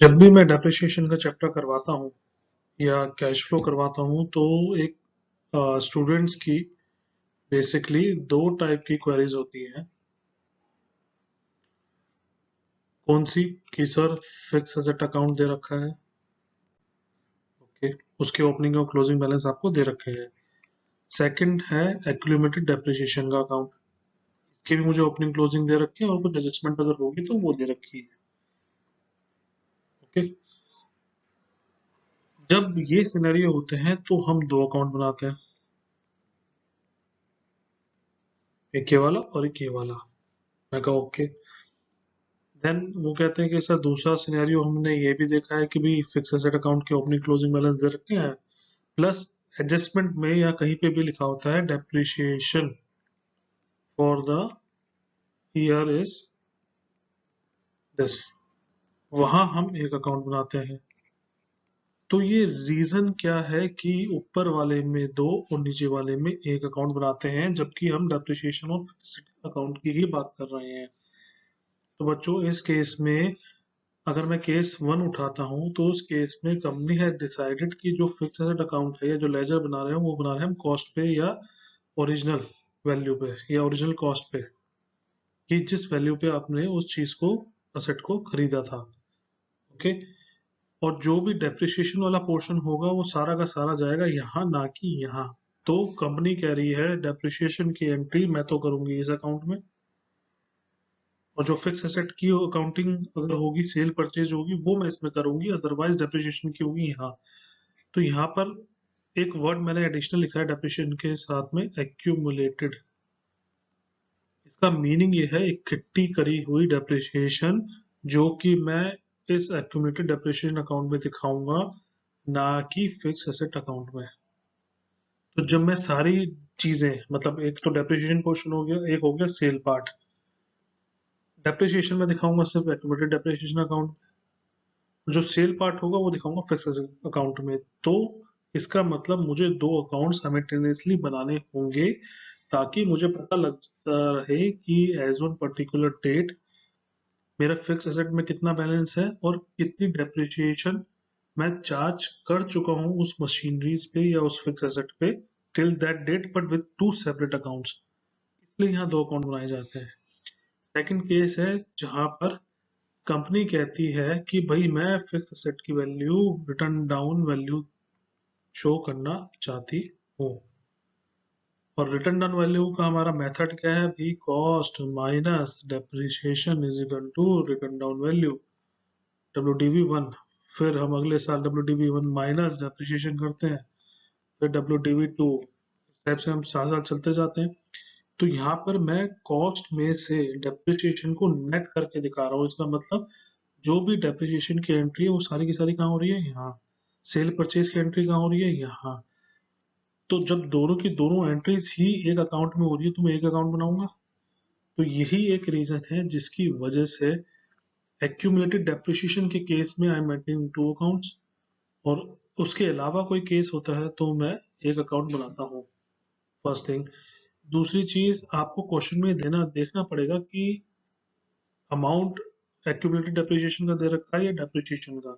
जब भी मैं डेप्रिसिएशन का चैप्टर करवाता हूँ या कैश फ्लो करवाता हूँ तो एक स्टूडेंट्स की बेसिकली दो टाइप की क्वेरीज होती हैं। कौन सी? कि सर फिक्स एसेट अकाउंट दे रखा है, ओके, उसके ओपनिंग और क्लोजिंग बैलेंस आपको दे रखे हैं। सेकंड है एक्यूमुलेटेड डेप्रिसिएशन का अकाउंट, इसके भी मुझे ओपनिंग क्लोजिंग दे रखे हैं और कुछ एडजस्टमेंट अगर होगी तो वो दे रखी है। ओके, जब ये सिनेरियो होते हैं तो हम दो अकाउंट बनाते हैं, एक ये वाला और एक ये वाला। मैं कहा ओके। देन वो कहते हैं कि सर दूसरा सिनेरियो हमने ये भी देखा है कि भी फिक्स एसेट अकाउंट के ओपनिंग क्लोजिंग बैलेंस दे रखे हैं, प्लस एडजस्टमेंट में या कहीं पे भी लिखा होता है depreciation for the year is this, वहां हम एक अकाउंट बनाते हैं। तो ये रीजन क्या है कि ऊपर वाले में दो और नीचे वाले में एक अकाउंट बनाते हैं जबकि हम डेप्रिसिएशन और फिक्स अकाउंट की ही बात कर रहे हैं। तो बच्चों इस केस में अगर मैं केस वन उठाता हूं तो उस केस में कंपनी है डिसाइडेड कि जो फिक्स एसेट अकाउंट है या जो लेजर बना रहे हैं वो बना रहे हैं हम कॉस्ट पे या ओरिजिनल वैल्यू पे या ओरिजिनल कॉस्ट पे, कि जिस वैल्यू पे आपने उस चीज को असेट को खरीदा था। ओके, और जो भी डेप्रिसिएशन वाला पोर्शन होगा वो सारा का सारा जाएगा यहाँ, ना कि यहाँ। तो कंपनी कह रही है डेप्रिसिएशन की एंट्री मैं तो करूंगी इस अकाउंट में, और जो फिक्स एसेट की अकाउंटिंग अगर होगी, सेल परचेज होगी, वो मैं इसमें करूंगी, अदरवाइज डेप्रिसिएशन की होगी यहाँ। तो यहाँ पर एक वर्ड मैंने एडिशनल लिखा है डेप्रिसिएशन के साथ में, एक्यूमुलेटेड। इसका मीनिंग ये है इकट्ठी करी हुई डेप्रिसिएशन, जो कि मैं इस एक्यूमुलेटेड डेप्रिसिएशन अकाउंट में दिखाऊंगा, ना कि फिक्स एसेट अकाउंट में। तो जब मैं सारी चीजें, मतलब एक तो डेप्रिसिएशन पोर्शन हो गया, एक हो गया सेल पार्ट, डेप्रिसिएशन में दिखाऊंगा सिर्फ एक्यूमुलेटेड डेप्रिसिएशन अकाउंट, जो सेल पार्ट होगा वो दिखाऊंगा फिक्स अकाउंट में। तो इसका मतलब मुझे दो अकाउंट साइमल्टेनियसली बनाने होंगे ताकि मुझे पता लगता रहे कि एज वन पर्टिकुलर डेट मेरा फिक्स एसेट में कितना बैलेंस है और कितनी डेप्रिसिएशन मैं चार्ज कर चुका हूँ उस मशीनरीज पे या उस फिक्स एसेट पे till that date, but with two separate accounts. इसलिए यहाँ दो अकाउंट बनाए जाते हैं। सेकंड केस है जहां पर कंपनी कहती है कि भाई मैं फिक्स एसेट की value, return down value show करना चाहती हूँ। और रिटर्न डाउन वैल्यू का हमारा मेथड क्या है भी, cost minus depreciation is equal to written down value WDV1। फिर हम अगले साल WDV1 माइनस डेप्रिसिएशन करते हैं, फिर WDV2, इस टाइप से हम साल साल चलते जाते हैं। तो यहाँ पर मैं कॉस्ट में से डेप्रिसिएशन को नेट करके दिखा रहा हूँ। इसका मतलब जो भी डेप्रिसिएशन की एंट्री है वो सारी की सारी कहाँ हो रही है, यहाँ। सेल परचेज की एंट्री कहाँ हो रही है, यहाँ। तो जब दोनों की दोनों एंट्रीज ही एक अकाउंट में हो रही है तो मैं एक अकाउंट बनाऊंगा। तो यही एक रीजन है जिसकी वजह से एक्यूमुलेटेड डेप्रिसिएशन के केस में I am maintaining two accounts, और उसके अलावा कोई केस होता है तो मैं एक अकाउंट बनाता हूँ। First thing. दूसरी चीज, आपको क्वेश्चन में देना देखना पड़ेगा कि अमाउंट एक्यूमुलेटेड डेप्रिसिएशन का दे रखा है या डेप्रिसिएशन का।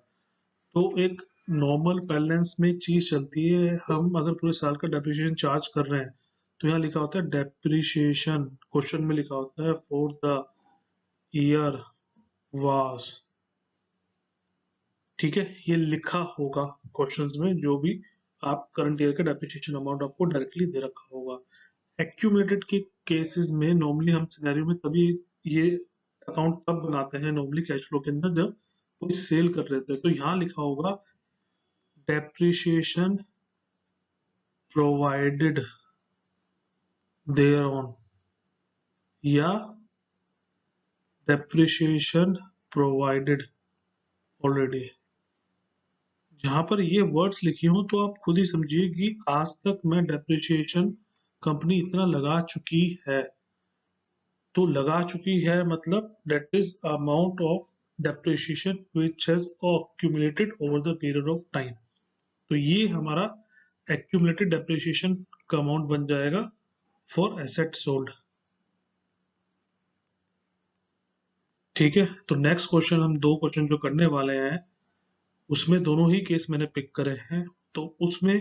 तो एक नॉर्मल बैलेंस में चीज चलती है, हम अगर पूरे साल का डेप्रिसिएशन चार्ज कर रहे हैं तो यहाँ लिखा होता है डेप्रिसिएशन, क्वेश्चन में लिखा होता है फॉर द ईयर वास। ठीक है, ये लिखा होगा क्वेश्चंस में, जो भी आप करंट ईयर का डेप्रिसिएशन अमाउंट आपको डायरेक्टली दे रखा होगा। एक्यूमुलेटेड के केसेस में नॉर्मली हम सिनेरियो में तभी ये अकाउंट तब बनाते हैं नॉर्मली कैश फ्लो के अंदर, जब कोई सेल कर रहे थे। तो यहाँ लिखा होगा डेप्रिसिएशन प्रोवाइडेड देयर ऑन, या डेप्रिसिएशन प्रोवाइडेड ऑलरेडी। जहां पर ये वर्ड्स लिखी हूं तो आप खुद ही समझिए कि आज तक मैं डेप्रिसिएशन कंपनी इतना लगा चुकी है। तो लगा चुकी है मतलब that is amount of depreciation which has accumulated over the period of time. तो ये हमारा accumulated डेप्रिसिएशन का अमाउंट बन जाएगा फॉर एसेट सोल्ड। ठीक है, तो नेक्स्ट क्वेश्चन, हम दो क्वेश्चन जो करने वाले हैं उसमें दोनों ही केस मैंने पिक करे हैं, तो उसमें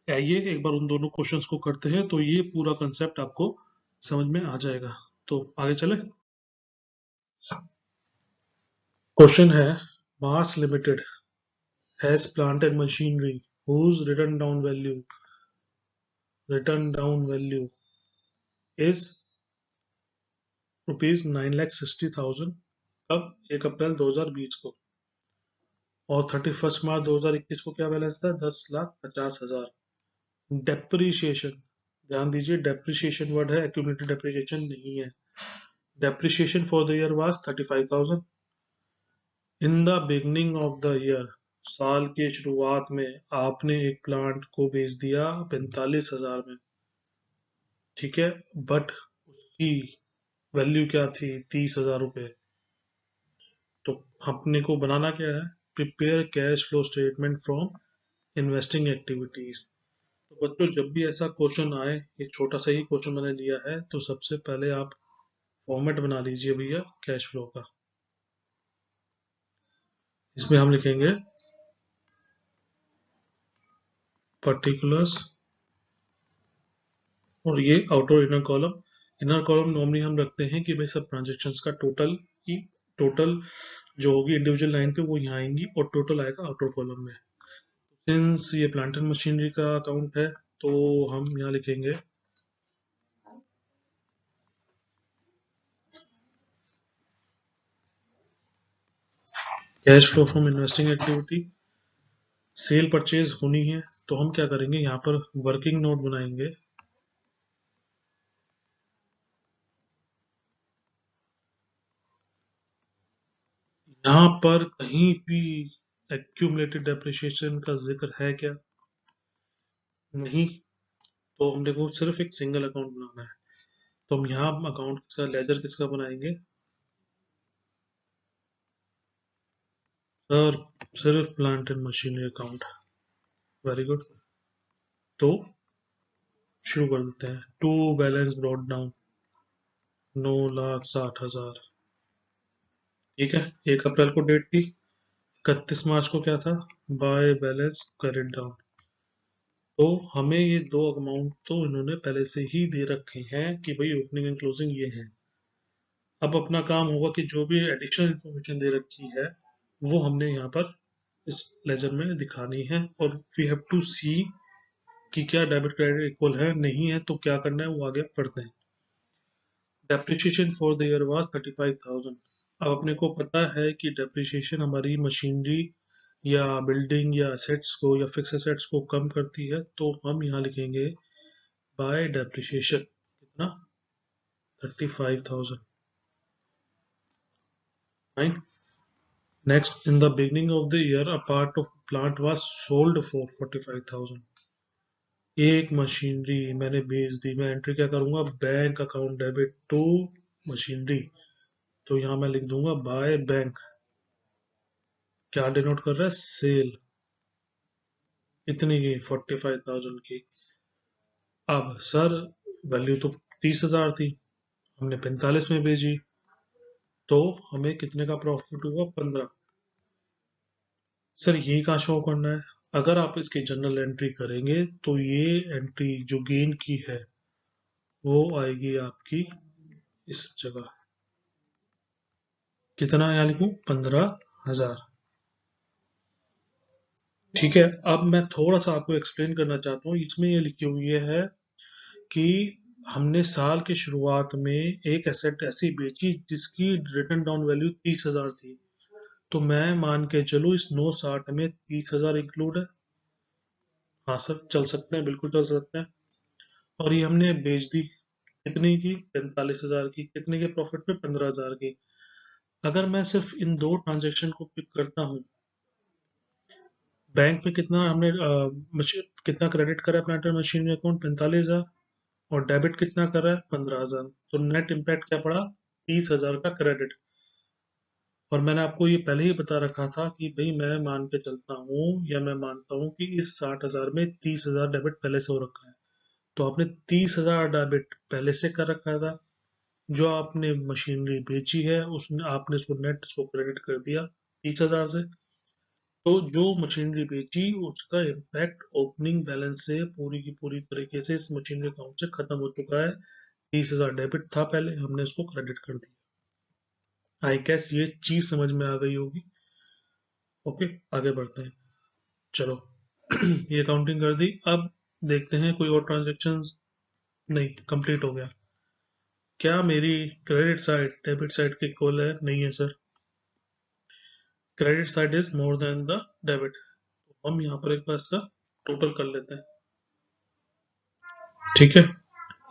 आइए एक बार उन दोनों क्वेश्चंस को करते हैं, तो ये पूरा कंसेप्ट आपको समझ में आ जाएगा। तो आगे चले। क्वेश्चन है, Mass limited has plant and machinery whose written down value is ₹9,60,000 कब? 1 अप्रैल 2020 को। और 31 मार्च 2021 को क्या बैलेंस था? 10,50,000। डेप्रिसिएशन, ध्यान दीजिए डेप्रिसिएशन वर्ड है, एक्यूमुलेटेड डेप्रिसिएशन नहीं है। Depreciation for the year was 35,000 in the beginning of the year. साल के शुरुआत में आपने एक प्लांट को बेच दिया 45,000 में, ठीक है, बट उसकी वैल्यू क्या थी? 30,000 रुपए। तो अपने को बनाना क्या है? Prepare cash flow statement from investing activities. तो बच्चों जब भी ऐसा क्वेश्चन आए, एक छोटा सा ही क्वेश्चन मैंने लिया है, तो सबसे पहले आप फॉर्मेट बना लीजिए भैया कैश फ्लो का। इसमें हम लिखेंगे पर्टिकुलर्स, और ये outer inner column. Inner column normally हम रखते हैं कि भाई सब ट्रांजेक्शन्स का टोटल की टोटल जो होगी इंडिविजुअल लाइन पे वो यहाँ आएंगी, और टोटल आएगा आउटर कॉलम में। सिंस ये प्लांट एंड मशीनरी का अकाउंट है, तो हम यहाँ लिखेंगे cash flow from investing activity. Cell purchase होनी है, तो हम क्या करेंगे, यहाँ पर वर्किंग नोट बनाएंगे। यहाँ पर कहीं भी एक्यूमुलेटेड डेप्रिसिएशन का जिक्र है क्या? नहीं। तो हमने को सिर्फ एक सिंगल अकाउंट बनाना है, तो हम यहाँ अकाउंट का लेजर किसका बनाएंगे? सर सिर्फ plant and machinery account. Very good. तो शुरू कर देते हैं। टू बैलेंस ब्रॉट डाउन 9,60,000, ठीक है। 1 अप्रैल को डेट थी, 31 मार्च को क्या था? By balance carried down. तो हमें ये दो अमाउंट तो इन्होंने पहले से ही दे रखे हैं कि भाई ओपनिंग एंड क्लोजिंग ये है। अब अपना काम होगा कि जो भी एडिशनल इंफॉर्मेशन दे रखी है वो हमने यहाँ पर इस लेजर में दिखानी है, और वी हैव टू सी कि क्या डेबिट क्रेडिट इक्वल है, नहीं है तो क्या करना है वो आगे पढ़ते हैं। Depreciation for the year was 35,000। अब अपने को पता है कि डेप्रिसिएशन हमारी मशीनरी या बिल्डिंग या असेट्स को या फिक्स असेट्स को कम करती है, तो हम यहाँ लिखेंगे बाय डेप्रिसिएशन कितना? 35,000। Fine. Next, in the beginning of the year a part of plant was sold for 45,000। एक मशीनरी मैंने बेच दी, मैं एंट्री क्या करूंगा? Bank account debit to machinery. तो यहाँ मैं लिख दूंगा बाय बैंक। क्या डिनोट कर रहा है? सेल। इतनी की 45,000 की। अब सर वैल्यू तो 30,000 थी, हमने 45 में भेजी, तो हमें कितने का प्रॉफिट हुआ? 15। सर ये कहाँ शो करना है? अगर आप इसकी जनरल एंट्री करेंगे तो ये एंट्री जो गेन की है वो आएगी आपकी इस जगह। कितना यहाँ लिखूं? 15,000। ठीक है। अब मैं थोड़ा सा आपको एक्सप्लेन करना चाहता हूँ। इसमें ये लिखी हुई है कि हमने साल की शुरुआत में एक एसेट ऐसी बेची जिसकी रिटर्न डाउन वैल्यू 30,000 थी, तो मैं मान के चलूँ इस 960 में 30,000 इंक्लूड है। हाँ सर चल सकते हैं, बिल्कुल चल सकते हैं। और ये हमने बेच दी कितने की? 45,000 की। कितने के प्रॉफिट पे? 15,000 की। अगर मैं सिर्फ इन दो ट्रांजेक्शन को पिक करता हूँ, बैंक में कितना हमने कितना क्रेडिट करा प्लांट एंड मशीनरी अकाउंट? 45,000। और डेबिट कितना कर रहा है? 15,000। तो नेट इम्पैक्ट क्या पड़ा? 30,000 का क्रेडिट। और मैंने आपको ये पहले ही बता रखा था कि भाई मैं मान के चलता हूँ या मैं मानता हूँ कि इस 60,000 में 30,000 डेबिट पहले से हो रखा है, तो आपने 30,000 डेबिट पहले से कर रखा था, जो आपने मशीनरी बेची है उसने आपने उसको नेट उसको क्रेडिट कर दिया 30,000 से, तो जो मशीनरी बेची उसका इम्पैक्ट ओपनिंग बैलेंस से पूरी की पूरी तरीके से इस मशीनरी अकाउंट से खत्म हो चुका है। 30,000 डेबिट था पहले, हमने उसको क्रेडिट कर दिया। आई गेस ये चीज समझ में आ गई होगी। ओके, आगे बढ़ते हैं। चलो ये अकाउंटिंग कर दी। अब देखते हैं कोई और ट्रांजेक्शन। नहीं, कंप्लीट हो गया। क्या मेरी क्रेडिट साइड डेबिट साइड के इक्वल है? नहीं है sir, credit side is more than the debit. तो हम यहाँ पर एक बार इसका टोटल कर लेते हैं। ठीक है,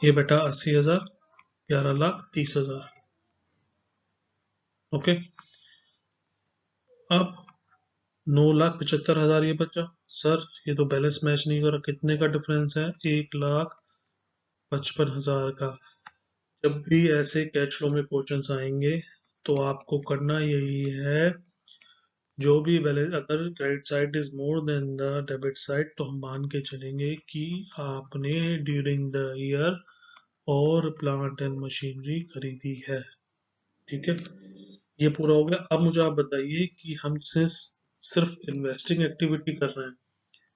ये बेटा 80,000, 11,30,000। ओके, अब 9,75,000 ये बचा। सर ये तो बैलेंस मैच नहीं कर रहा, कितने का डिफरेंस है? 1,55,000 का। जब भी ऐसे कैश फ्लो में क्वेश्चंस आएंगे तो आपको करना यही है, जो भी बैलेंस अगर credit side is more than the debit side तो हम मान के चलेंगे कि आपने ड्यूरिंग द ईयर और प्लांट एंड मशीनरी खरीदी है। ठीक है, ये पूरा हो गया। अब मुझे आप बताइए कि हम सिर्फ इन्वेस्टिंग एक्टिविटी कर रहे हैं,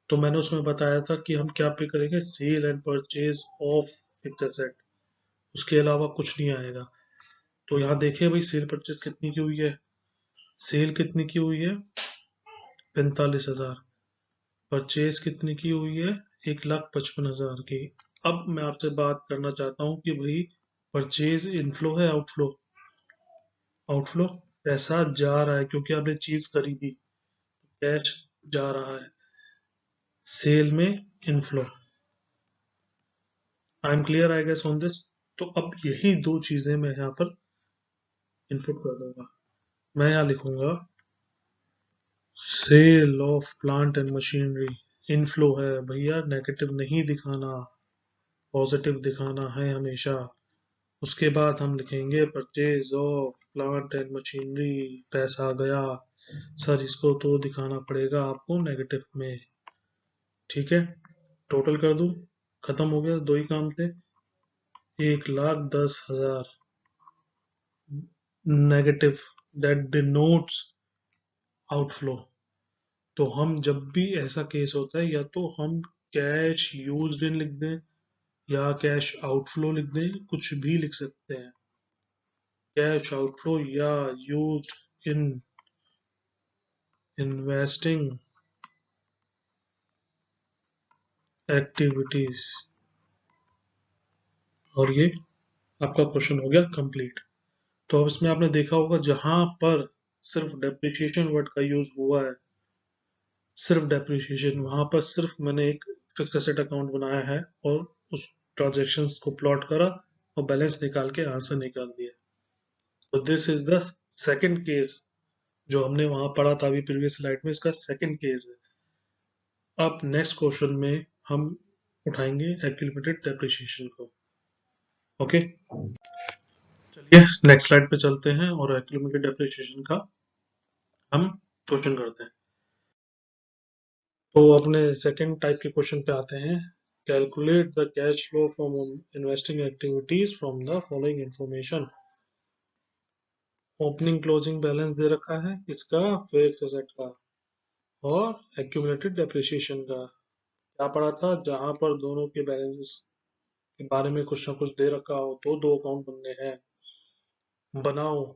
तो मैंने उसमें बताया था कि हम क्या पे करेंगे, sale and purchase of fixed asset, उसके अलावा कुछ नहीं आएगा। तो यहाँ देखिए भाई, सेल परचेज कितनी की हुई है? सेल कितनी की हुई है? 45,000। परचेज कितनी की हुई है? 1,55,000 की। अब मैं आपसे बात करना चाहता हूँ कि भाई परचेज इनफ्लो है आउटफ्लो? आउटफ्लो, पैसा जा रहा है क्योंकि आपने चीज खरीदी, कैश जा रहा है। सेल में inflow. I am clear I guess on this. तो अब यही दो चीजें मैं यहाँ पर इनपुट कर दूंगा। मैं यहाँ लिखूंगा sale of plant and machinery inflow है भैया, नेगेटिव नहीं दिखाना, पॉजिटिव दिखाना है हमेशा। उसके बाद हम लिखेंगे purchase of plant and machinery, पैसा गया। सर इसको तो दिखाना पड़ेगा आपको नेगेटिव में। ठीक है, टोटल कर दूं, खत्म हो गया, दो ही काम थे। 1,10,000 नेगेटिव, दैट डिनोट्स आउटफ्लो। तो हम जब भी ऐसा केस होता है, या तो हम कैश यूज्ड इन लिख दें या कैश आउटफ्लो लिख दें, कुछ भी लिख सकते हैं। कैश आउटफ्लो या यूज्ड इन इन्वेस्टिंग एक्टिविटीज। और ये आपका क्वेश्चन हो गया कंप्लीट। तो अब इसमें आपने देखा होगा जहां पर सिर्फ डेप्रिसिएशन वर्ड का यूज हुआ है, सिर्फ डेप्रिसिएशन, वहां पर सिर्फ मैंने एक फिक्स्ड एसेट अकाउंट बनाया है और उस ट्रांजेक्शन्स को प्लॉट करा और बैलेंस निकाल के आंसर निकाल दिया। तो this is the second case जो हमने वहां पढ़ा था अभी प्रीवियस स्लाइड में, इसका सेकंड केस है। अब नेक्स्ट क्वेश्चन में हम उठाएंगे एक्यूमुलेटेड डेप्रिसिएशन को। ओके, चलिए नेक्स्ट स्लाइड पे चलते हैं और एक्यूमुलेटेड डेप्रिसिएशन का हम क्वेश्चन करते हैं। तो अपने सेकंड टाइप के क्वेश्चन पे आते हैं। Calculate the cash flow from investing activities from the following information. Opening closing balance दे रखा है इसका, फिक्स्ड एसेट का और एक्यूमुलेटेड डेप्रिसिएशन का। क्या पढ़ा था, जहां पर दोनों के बैलेंसेस के बारे में कुछ ना कुछ दे रखा हो तो दो अकाउंट बनने हैं। बनाओ,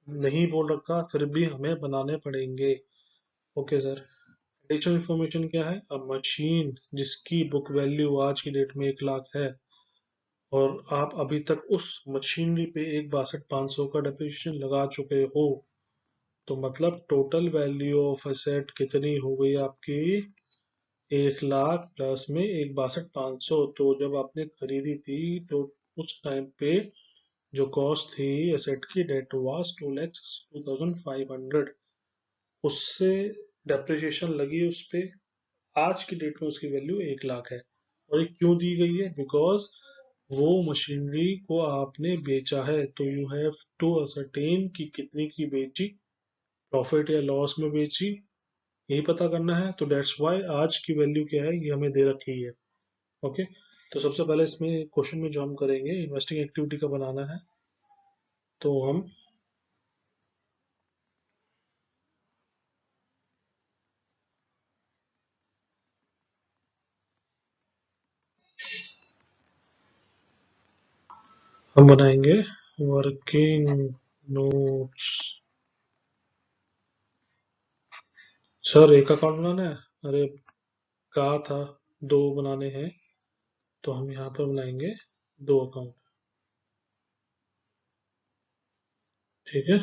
नहीं बोल रखा फिर भी हमें बनाने पड़ेंगे। Okay sir. एडिशनल इंफॉर्मेशन क्या है? अब मशीन जिसकी बुक वैल्यू आज की डेट में 1,00,000 है और आप अभी तक उस मशीनरी पे 1,62,500 का डेप्रिसिएशन लगा चुके हो, तो मतलब टोटल वैल्यू ऑफ एसेट कितनी हो गई आपकी? 1,00,000 प्लस में 1,62,500। तो जब आपने खरीदी थी तो उस टाइम पे जो कॉस्ट थी एसेट की, डेट वाज 2,02,500। उससे डेप्रिसिएशन लगी उस पे, आज की डेट में उसकी वैल्यू 1,00,000 है। और ये क्यों दी गई है? बिकॉज वो मशीनरी को आपने बेचा है, तो यू हैव टू असरटेन कि कितनी की बेची, प्रॉफिट या लॉस में बेची, यही पता करना है। तो डेट्स वाई आज की वैल्यू क्या है ये हमें दे रखी है। ओके, तो सबसे पहले इसमें क्वेश्चन में जो हम करेंगे इन्वेस्टिंग एक्टिविटी का बनाना है। तो हम बनाएंगे वर्किंग नोट्स। सर एक अकाउंट बनाना है? अरे कहा था 2 बनाने हैं, तो हम यहाँ पर बनाएंगे 2 अकाउंट। ठीक है,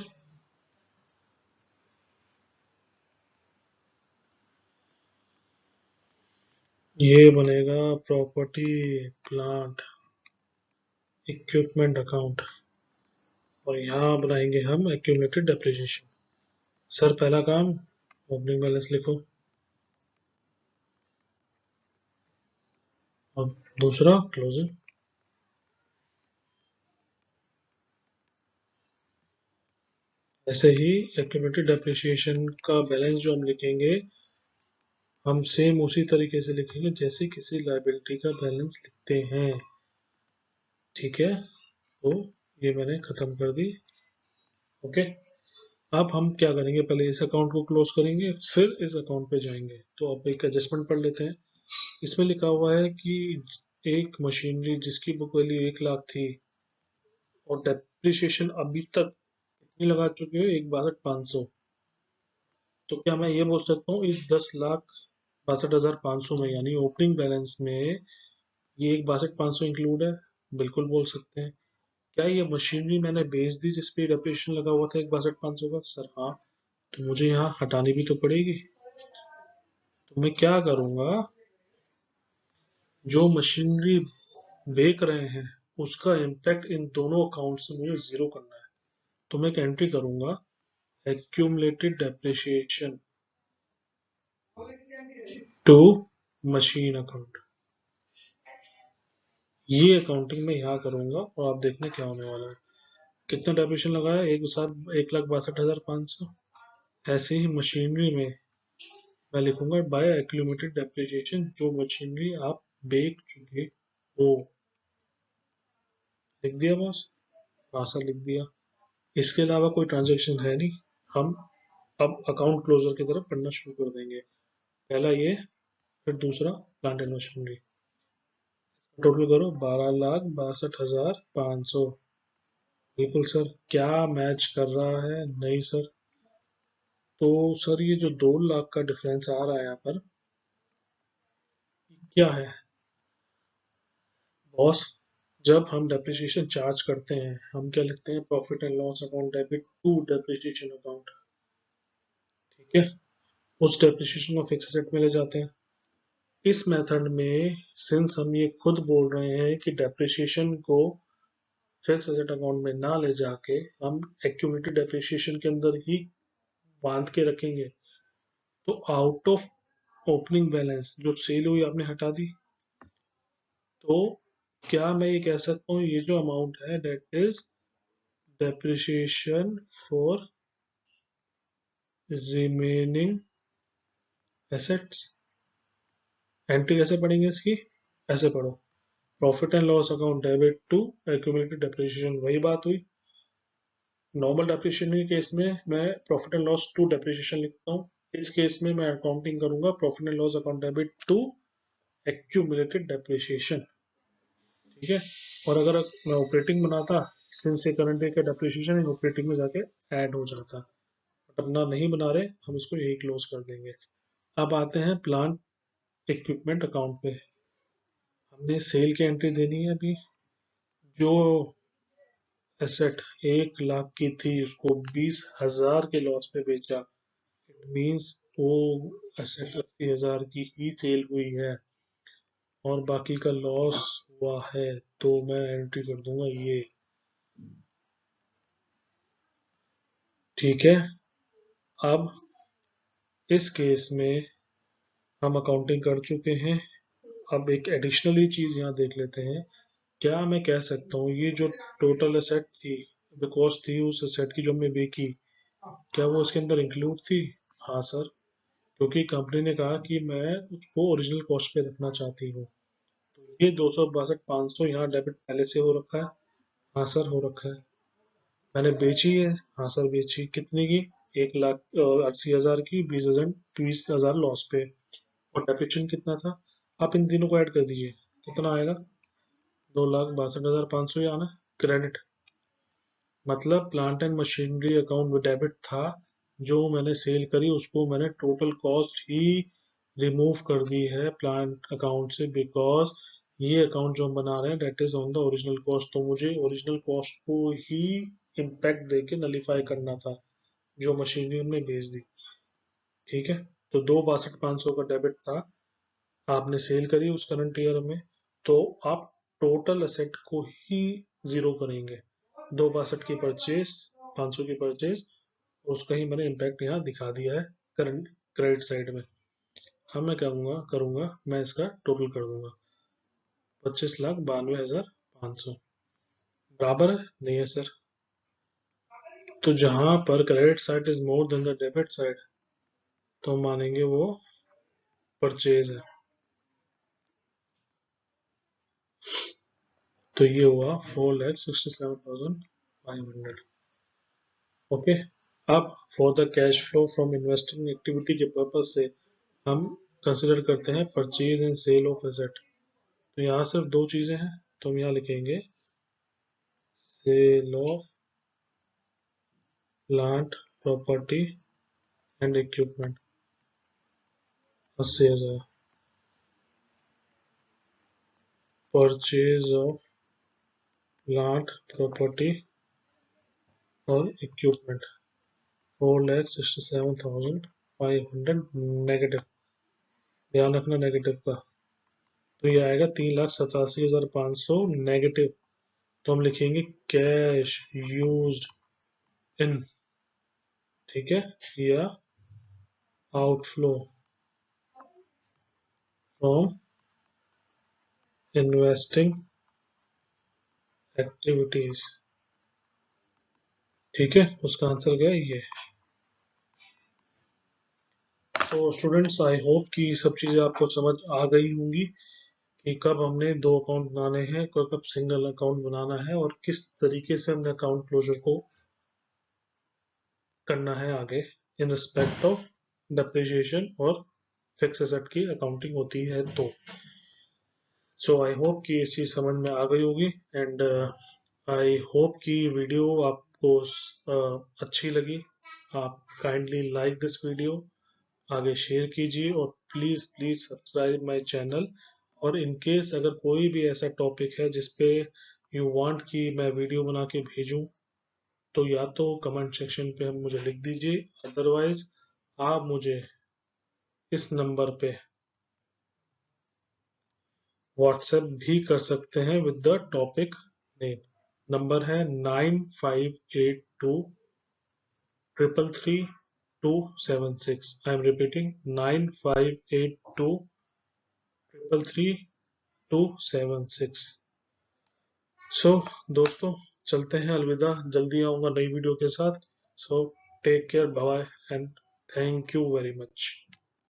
ये बनेगा प्रॉपर्टी प्लांट इक्विपमेंट अकाउंट, और यहाँ बनाएंगे हम एक्यूमुलेटेड डेप्रिसिएशन। सर पहला काम ओपनिंग बैलेंस लिखो, और दूसरा क्लोजिंग। ऐसे ही एक्यूमुलेटेड डेप्रिसिएशन का बैलेंस जो हम लिखेंगे, हम सेम उसी तरीके से लिखेंगे जैसे किसी लायबिलिटी का बैलेंस लिखते हैं। ठीक है, तो ये मैंने खत्म कर दी। ओके, अब हम क्या करेंगे, पहले इस अकाउंट को क्लोज करेंगे, फिर इस अकाउंट पे जाएंगे। तो अब एक एडजस्टमेंट पढ़ लेते हैं। इसमें लिखा हुआ है कि एक मशीनरी जिसकी बुक वैल्यू 1 लाख थी और डेप्रिसिएशन अभी तक कितनी लगा चुके हो, 1,62,500। तो क्या मैं ये बोल सकता हूँ इस 10,62,500 में, यानी ओपनिंग बैलेंस में, ये 1,62,500 इंक्लूड है? बिल्कुल बोल सकते हैं। क्या ये मशीनरी मैंने बेच दी जिसपे डेप्रिसिएशन लगा हुआ था 1,62,500 का? सर हाँ। तो मुझे यहाँ हटानी भी तो पड़ेगी। तो मैं क्या करूंगा, जो मशीनरी बेच रहे हैं उसका इम्पैक्ट इन दोनों अकाउंट से मुझे जीरो करना है। तो मैं एक एंट्री करूंगा, accumulated depreciation to machine account. ये अकाउंटिंग मैं यहाँ करूंगा, और आप देखना क्या होने वाला है। कितना डेप्रिसिएशन लगाया? 1,62,500। ऐसे ही मशीनरी में मैं लिखूंगा बाय एक्यूमुलेटेड डेप्रिसिएशन, जो मशीनरी आप बेच चुके हो। लिख दिया बॉस? हाँ सर लिख दिया। इसके अलावा कोई ट्रांजैक्शन है नहीं। हम अब अकाउंट क्लोजर की तरफ पढ़ना शुरू कर देंगे। पहला ये, फिर दूसरा प्लांट एंड मशीनरी। टोटल करो 12,62,500। बिल्कुल सर। क्या मैच कर रहा है? नहीं सर। तो सर ये जो 2 लाख का डिफरेंस आ रहा है यहाँ पर, क्या है बॉस? जब हम डेप्रिसिएशन चार्ज करते हैं, हम क्या लिखते हैं, profit and loss account debit to depreciation account. ठीक है, उस डेप्रिसिएशन को फिक्स एसेट में ले जाते हैं। इस मेथड में सिंस हम ये खुद बोल रहे हैं कि डेप्रिसिएशन को फिक्स एसेट अकाउंट में ना ले जाके हम एक्यूमुलेटेड डेप्रिसिएशन के अंदर ही बांध के रखेंगे, तो आउट ऑफ ओपनिंग बैलेंस जो सेल हुई आपने हटा दी। तो क्या मैं ये कह सकता हूँ ये जो अमाउंट है that is depreciation for remaining assets. Entry कैसे पढ़ेंगे इसकी? ऐसे पढ़ो, profit and loss account debit to accumulated depreciation. वही बात हुई। नॉर्मल डेप्रिसिएशन के केस में मैं profit and loss to depreciation लिखता हूँ। इस केस में मैं अकाउंटिंग करूंगा profit and loss account debit to accumulated depreciation. ठीक है, और अगर मैं ऑपरेटिंग बनाता, सिंस ये करंट ईयर का डेप्रिसिएशन है, ऑपरेटिंग में जाके ऐड हो जाता। बट अपना नहीं बना रहे, हम इसको यही क्लोज कर देंगे। अब आते हैं प्लांट इक्विपमेंट अकाउंट पे। हमने सेल की एंट्री देनी है अभी। जो एसेट 1 लाख की थी उसको 20,000 के लॉस पे बेचा, इट मीन्स वो एसेट 80,000 की ही सेल हुई है और बाकी का लॉस हुआ है। तो मैं एंट्री कर दूंगा ये। ठीक है, अब इस केस में हम अकाउंटिंग कर चुके हैं। अब एक एडिशनली चीज यहाँ देख लेते हैं। क्या मैं कह सकता हूँ ये जो टोटल एसेट थी, बिकॉज थी उस एसेट की जो हमने बेची, क्या वो उसके अंदर इंक्लूड थी? हाँ सर, क्योंकि कंपनी ने कहा कि मैं उसको ओरिजिनल कॉस्ट पे रखना चाहती हूँ। तो ये 262,500 यहाँ डेबिट पहले से हो रखा है। हाँ सर हो रखा है। मैंने बेची है, हाँ सर बेची, कितने की? 1,80,000 की, 20,000 लॉस पे। और डेप्रिसिएशन कितना था? आप इन तीनों को ऐड कर दीजिए, कितना आएगा? 2,62,500 ही आना। क्रेडिट मतलब प्लांट एंड मशीनरी अकाउंट में डेबिट था, जो मैंने सेल करी उसको मैंने टोटल कॉस्ट ही रिमूव कर दी है प्लांट अकाउंट से, बिकॉज ये अकाउंट जो हम बना रहे हैं that is on the original cost, तो मुझे ओरिजिनल कॉस्ट को ही इम्पैक्ट देके नलीफाई करना था जो मशीनरी हमने बेच दी। ठीक है, तो 2,62,500 का डेबिट था, आपने सेल करी उस करंट ईयर में, तो आप टोटल असेट को ही जीरो करेंगे। 2,62 की परचेज, 500 की परचेज, उसका ही मैंने इम्पैक्ट यहाँ दिखा दिया है करंट क्रेडिट साइड में। अब मैं क्या करूँगा करूँगा मैं इसका टोटल कर दूंगा, 25,92,500 बराबर है, नहीं है सर? तो जहां पर credit side is more than the debit side, तो हम मानेंगे वो परचेज है। तो ये हुआ 4,67,500। ओके, अब for the cash flow from investing activity के पर्पज से हम कंसिडर करते हैं purchase and sale of asset. तो यहाँ सिर्फ दो चीजें हैं, तो हम यहाँ लिखेंगे sale of plant property and equipment 80,000, purchase of plant property और इक्विपमेंट 4,67,500 नेगेटिव, ध्यान रखना नेगेटिव का। तो ये आएगा 3,87,500 नेगेटिव। तो हम लिखेंगे कैश यूज्ड इन, ठीक है, या आउटफ्लो फ्रॉम इन्वेस्टिंग एक्टिविटीज। ठीक है, उसका आंसर क्या है ये। तो स्टूडेंट्स आई होप कि सब चीजें आपको समझ आ गई होंगी कि कब हमने दो अकाउंट बनाने हैं, कब सिंगल अकाउंट बनाना है, और किस तरीके से हमने अकाउंट क्लोजर को करना है आगे इन रिस्पेक्ट ऑफ डेप्रिसिएशन और फिक्स एसेट की अकाउंटिंग होती है। तो सो आई होप कि ये चीज समझ में आ गई होगी, एंड आई होप कि वीडियो आपको अच्छी लगी। आप काइंडली लाइक दिस वीडियो, आगे शेयर कीजिए, और please please subscribe my channel. और इन केस अगर कोई भी ऐसा टॉपिक है जिसपे यू वांट कि मैं वीडियो बना के भेजूं, तो या तो कमेंट सेक्शन पे हम मुझे लिख दीजिए, अदरवाइज आप मुझे इस नंबर पे व्हाट्सएप भी कर सकते हैं with the topic name. Number है 9582333276। I am repeating 9582333276। सो दोस्तों, चलते हैं, अलविदा, जल्दी आऊंगा नई वीडियो के साथ। So take care, bye and thank you very much.